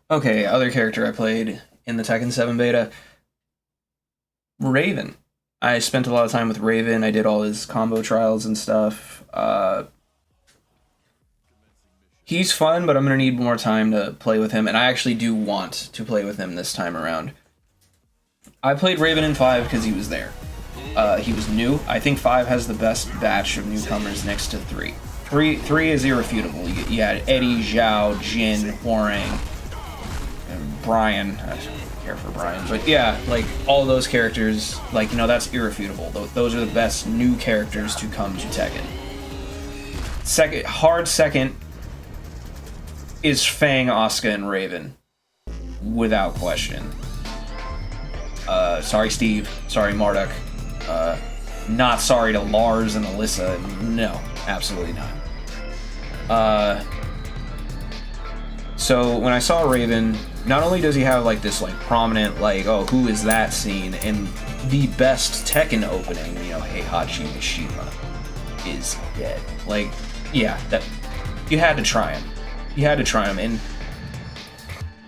Okay, other character I played in the Tekken 7 beta, Raven. I spent a lot of time with Raven. I did all his combo trials and stuff. He's fun, but I'm going to need more time to play with him, and I actually do want to play with him this time around. I played Raven in 5 because he was there. He was new. I think 5 has the best batch of newcomers next to 3. 3 is irrefutable. You had Eddie, Zhao, Jin, Huarang, and Brian. I don't care for Brian, but yeah, like all those characters, like, you know, that's irrefutable. Those are the best new characters to come to Tekken. Hard second is Fang, Asuka, and Raven, without question. Sorry, Steve. Sorry, Marduk. Not sorry to Lars and Alyssa. No, absolutely not. So when I saw Raven, not only does he have like this like prominent like, oh, who is that scene, and the best Tekken opening, you know, Heihachi Mishima is dead. Like, yeah, that you had to try him. You had to try him, and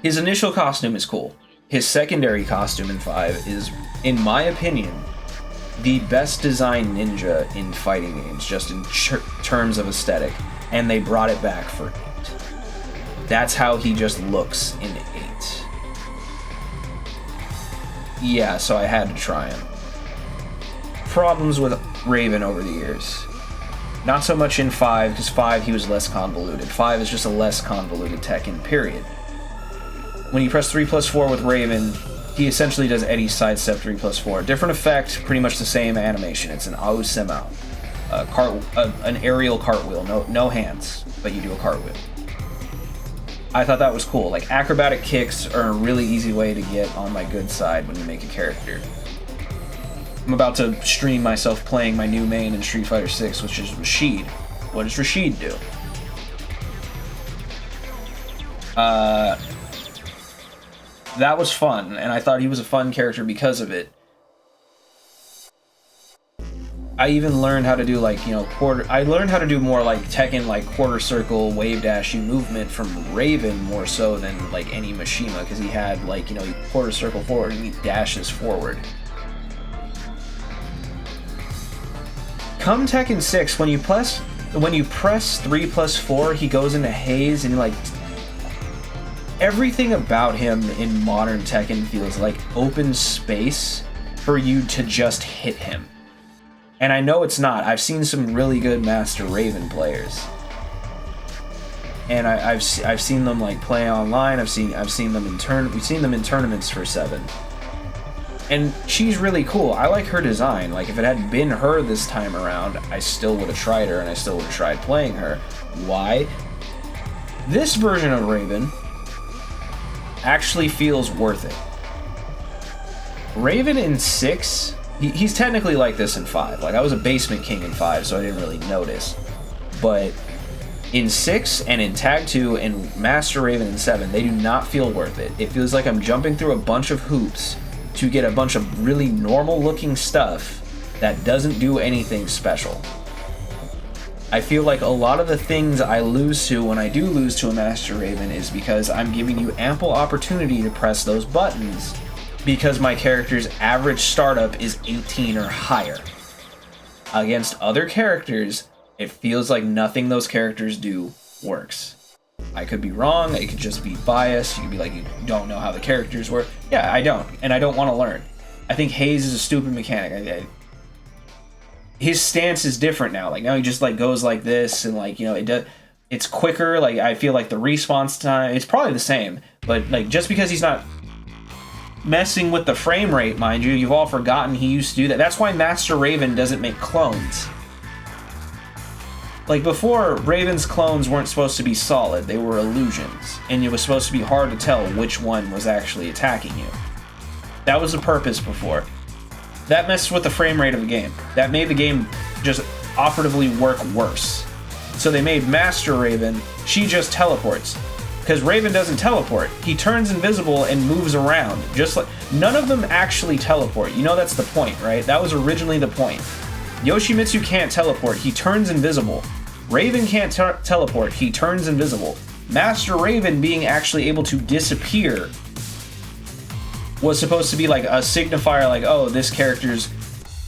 his initial costume is cool. His secondary costume in 5 is, in my opinion, the best designed ninja in fighting games, just in terms of aesthetic, and they brought it back for 8. That's how he just looks in 8. Yeah, so I had to try him. Problems with Raven over the years. Not so much in 5, because 5 he was less convoluted. 5 is just a less convoluted Tekken, period. When you press 3+4 with Raven, he essentially does Eddie's sidestep 3+4. Different effect, pretty much the same animation. It's an Ao Semao. An aerial cartwheel, no hands, but you do a cartwheel. I thought that was cool. Like, acrobatic kicks are a really easy way to get on my good side when you make a character. I'm about to stream myself playing my new main in Street Fighter 6, which is Rashid. What does Rashid do? That was fun, and I thought he was a fun character because of it. I even learned how to do, like, you know, I learned how to do more like Tekken, like quarter circle, wave dash movement from Raven more so than like any Mishima, because he had, like, you know, he quarter circle forward and he dashes forward. Come Tekken 6, when you press 3+4, he goes into haze, and like everything about him in modern Tekken feels like open space for you to just hit him. And I know it's not. I've seen some really good Master Raven players, and I've seen them like play online. I've seen them we've seen them in tournaments for 7, and she's really cool. I like her design. Like, if it hadn't been her this time around, I still would have tried her, and I still would have tried playing her. Why? This version of Raven actually feels worth it. Raven in 6, he's technically like this in 5. Like, I was a basement king in 5, so I didn't really notice. But in 6 and in Tag 2 and Master Raven in 7, they do not feel worth it. It feels like I'm jumping through a bunch of hoops to get a bunch of really normal looking stuff that doesn't do anything special. I feel like a lot of the things I lose to when I do lose to a Master Raven is because I'm giving you ample opportunity to press those buttons, because my character's average startup is 18 or higher. Against other characters, it feels like nothing those characters do works. I could be wrong, it could just be bias, you could be like, you don't know how the characters work. Yeah, I don't, and I don't want to learn. I think Haze is a stupid mechanic. His stance is different now. Like, now he just like goes like this, and like, you know, it's quicker. Like, I feel like the response time, it's probably the same, but like, just because he's not messing with the frame rate, mind you, you've all forgotten he used to do that. That's why Master Raven doesn't make clones. Like, before, Raven's clones weren't supposed to be solid, they were illusions, and it was supposed to be hard to tell which one was actually attacking you. That was the purpose before. That messed with the frame rate of the game. That made the game just operatively work worse. So they made Master Raven, she just teleports. Because Raven doesn't teleport. He turns invisible and moves around. Just like, none of them actually teleport. You know that's the point, right? That was originally the point. Yoshimitsu can't teleport, he turns invisible. Raven can't teleport, he turns invisible. Master Raven being actually able to disappear was supposed to be like a signifier, like, oh, this character's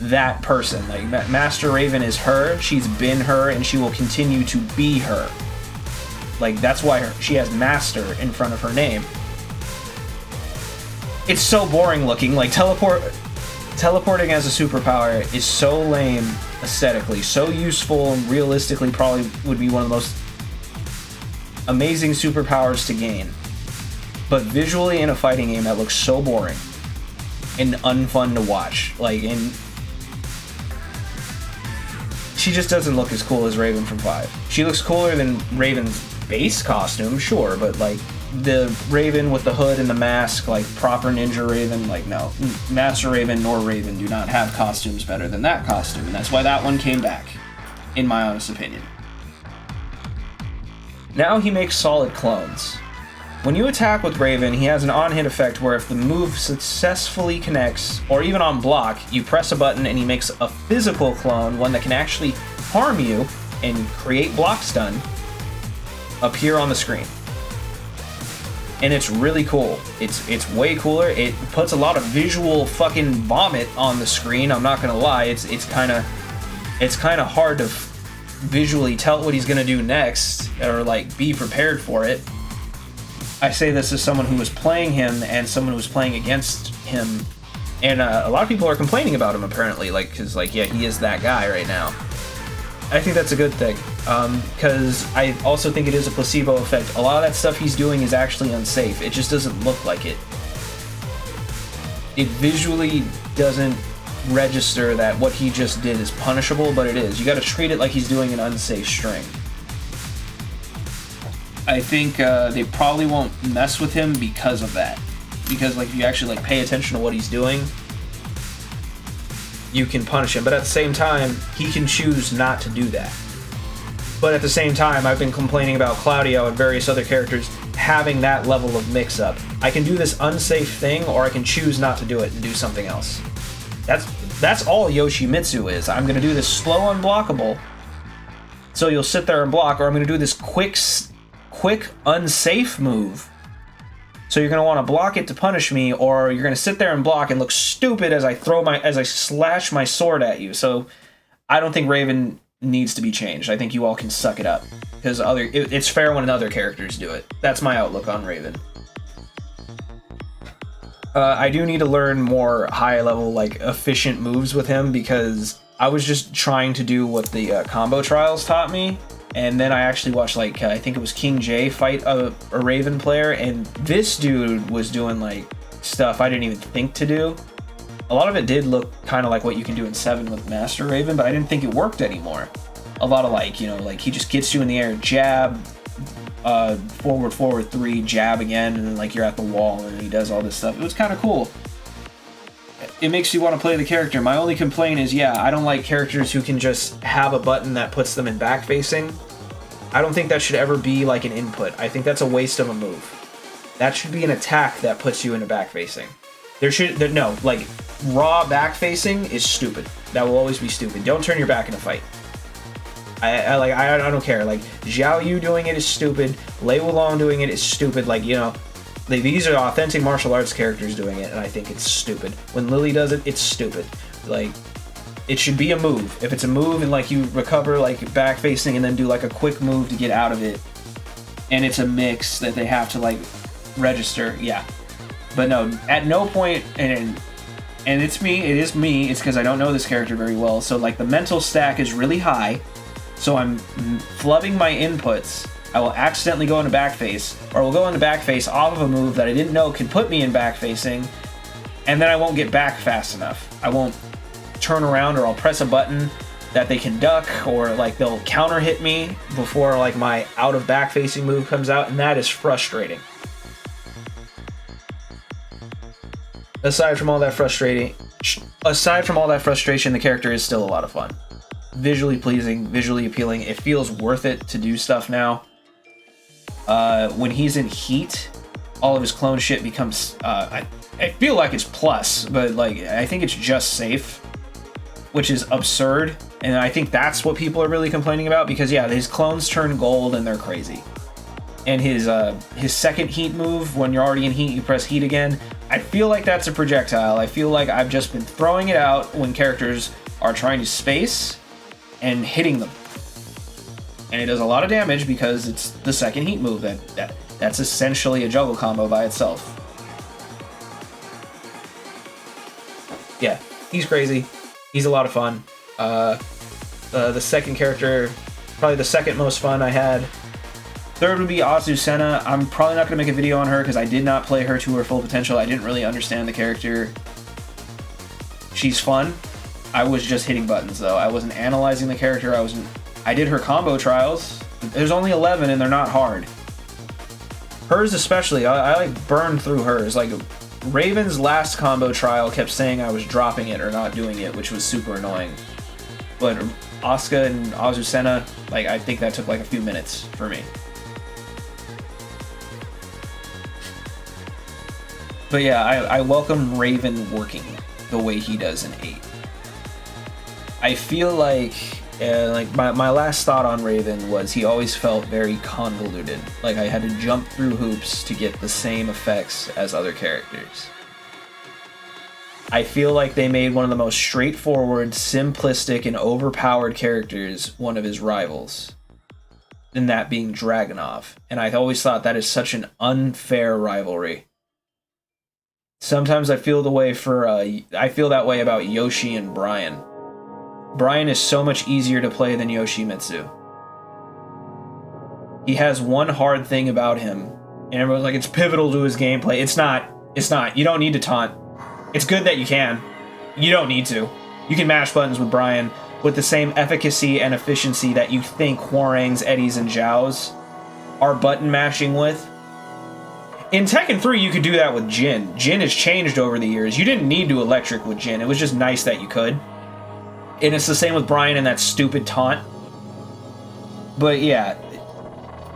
that person. Like, Master Raven is her, she's been her, and she will continue to be her. Like, that's why she has Master in front of her name. It's so boring looking. Like, teleporting as a superpower is so lame aesthetically, so useful, and realistically probably would be one of the most amazing superpowers to gain. But visually in a fighting game, that looks so boring and unfun to watch. Like, and she just doesn't look as cool as Raven from 5. She looks cooler than Raven's base costume, sure, but like the Raven with the hood and the mask, like proper ninja Raven, like no. Master Raven nor Raven do not have costumes better than that costume, and that's why that one came back, in my honest opinion. Now he makes solid clones. When you attack with Raven, he has an on-hit effect where if the move successfully connects, or even on block, you press a button and he makes a physical clone, one that can actually harm you and create block stun, appear on the screen. And it's really cool. It's way cooler. It puts a lot of visual fucking vomit on the screen, I'm not gonna lie. It's kind of hard to visually tell what he's gonna do next, or like be prepared for it. I say this as someone who was playing him and someone who was playing against him, and a lot of people are complaining about him apparently, like, because like, yeah, he is that guy right now. I think that's a good thing, because I also think it is a placebo effect. A lot of that stuff he's doing is actually unsafe. It just doesn't look like it. It visually doesn't register that what he just did is punishable, but it is. You gotta treat it like he's doing an unsafe string. I think they probably won't mess with him because of that. Because like if you actually like pay attention to what he's doing, you can punish him. But at the same time, he can choose not to do that. But at the same time, I've been complaining about Claudio and various other characters having that level of mix-up. I can do this unsafe thing, or I can choose not to do it and do something else. That's all Yoshimitsu is. I'm gonna do this slow unblockable, so you'll sit there and block, or I'm gonna do this quick unsafe move, so you're going to want to block it to punish me, or you're going to sit there and block and look stupid as I slash my sword at you. So I don't think Raven needs to be changed. I think you all can suck it up, because it's fair when other characters do it. That's my outlook on Raven. I do need to learn more high level, like, efficient moves with him, because I was just trying to do what the combo trials taught me. And then I actually watched, like, I think it was King J fight a Raven player, and this dude was doing, like, stuff I didn't even think to do. A lot of it did look kind of like what you can do in 7 with Master Raven, but I didn't think it worked anymore. A lot of, like, you know, like, he just gets you in the air, jab, forward, 3, jab again, and then, like, you're at the wall, and he does all this stuff. It was kind of cool. It makes you want to play the character. My only complaint is, yeah, I don't like characters who can just have a button that puts them in back facing. I don't think that should ever be like an input. I think that's a waste of a move. That should be an attack that puts you into back facing. No, like, raw back facing is stupid. That will always be stupid. Don't turn your back in a fight. I don't care. Like, Xiao Yu doing it is stupid. Lei Wulong doing it is stupid. Like, you know, these are authentic martial arts characters doing it, and I think it's stupid. When Lily does it, it's stupid. Like, it should be a move. If it's a move and, like, you recover, like, back facing and then do, like, a quick move to get out of it, and it's a mix that they have to, like, register, yeah. But no, at no point, and it is me, it's because I don't know this character very well, so, like, the mental stack is really high, so I'm flubbing my inputs. I will accidentally go into backface, or will go into backface off of a move that I didn't know could put me in backfacing, and then I won't get back fast enough. I won't turn around, or I'll press a button that they can duck, or like they'll counter hit me before like my out of backfacing move comes out, and that is frustrating. Aside from all that frustration, the character is still a lot of fun. Visually pleasing, visually appealing. It feels worth it to do stuff now. When he's in heat, all of his clone shit becomes, I feel like it's plus, but like, I think it's just safe, which is absurd. And I think that's what people are really complaining about, because yeah, his clones turn gold and they're crazy. and his second heat move, when you're already in heat, you press heat again. I feel like that's a projectile. I feel like I've just been throwing it out when characters are trying to space and hitting them. And it does a lot of damage because it's the second heat move. That's essentially a juggle combo by itself. Yeah, he's crazy. He's a lot of fun. The second character, probably the second most fun I had. Third would be Azucena. I'm probably not going to make a video on her because I did not play her to her full potential. I didn't really understand the character. She's fun. I was just hitting buttons though. I wasn't analyzing the character. I did her combo trials. There's only 11 and they're not hard. Hers especially, I like burned through hers. Like Raven's last combo trial kept saying I was dropping it or not doing it, which was super annoying. But Asuka and Azucena, like I think that took like a few minutes for me. But yeah, I welcome Raven working the way he does in 8. I feel like my last thought on Raven was he always felt very convoluted. Like I had to jump through hoops to get the same effects as other characters. I feel like they made one of the most straightforward, simplistic, and overpowered characters one of his rivals. And that being Dragunov. And I always thought that is such an unfair rivalry. Sometimes I feel that way about Yoshi and Brian. Brian is so much easier to play than Yoshimitsu. He has one hard thing about him, and everyone's like, it's pivotal to his gameplay. It's not. It's not. You don't need to taunt. It's good that you can. You don't need to. You can mash buttons with Brian with the same efficacy and efficiency that you think Hwoarangs, Eddies, and Zhaos are button mashing with. In Tekken 3, you could do that with Jin. Jin has changed over the years. You didn't need to electric with Jin. It was just nice that you could. And it's the same with Brian and that stupid taunt. But yeah,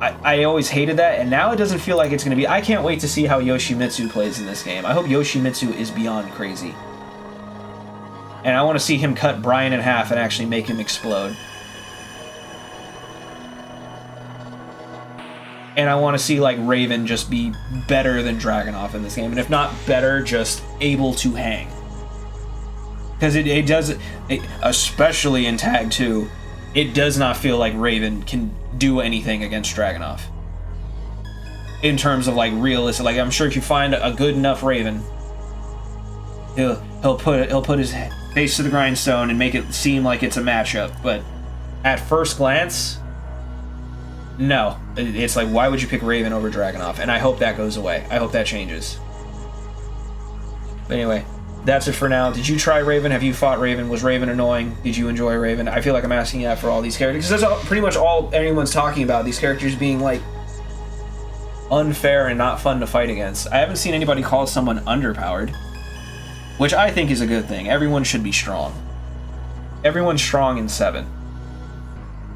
I always hated that, and now it doesn't feel like it's going to be. I can't wait to see how Yoshimitsu plays in this game. I hope Yoshimitsu is beyond crazy. And I want to see him cut Brian in half and actually make him explode. And I want to see like Raven just be better than Dragunov in this game. And if not better, just able to hang. Because it does, especially in Tag 2, it does not feel like Raven can do anything against Dragunov. In terms of like realistic, like I'm sure if you find a good enough Raven, he'll put his face to the grindstone and make it seem like it's a matchup. But at first glance, no. It's like, why would you pick Raven over Dragunov? And I hope that goes away. I hope that changes. But anyway, that's it for now. Did you try Raven? Have you fought Raven? Was Raven annoying? Did you enjoy Raven? I feel like I'm asking that for all these characters, because that's pretty much all anyone's talking about. These characters being like unfair and not fun to fight against. I haven't seen anybody call someone underpowered, which I think is a good thing. Everyone should be strong. Everyone's strong in 7.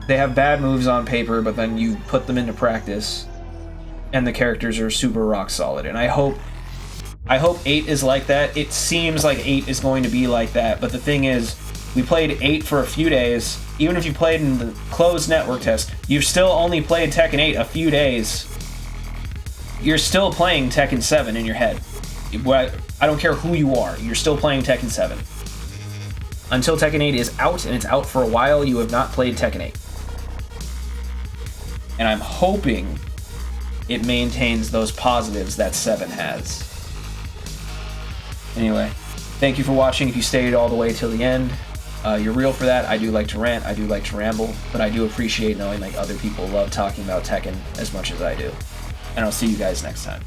They have bad moves on paper, but then you put them into practice, and the characters are super rock solid. And I hope 8 is like that. It seems like 8 is going to be like that, but the thing is, we played 8 for a few days. Even if you played in the closed network test, you've still only played Tekken 8 a few days. You're still playing Tekken 7 in your head. I don't care who you are, you're still playing Tekken 7. Until Tekken 8 is out, and it's out for a while, you have not played Tekken 8. And I'm hoping it maintains those positives that 7 has. Anyway, thank you for watching. If you stayed all the way till the end, you're real for that. I do like to rant, I do like to ramble, but I do appreciate knowing like other people love talking about Tekken as much as I do. And I'll see you guys next time.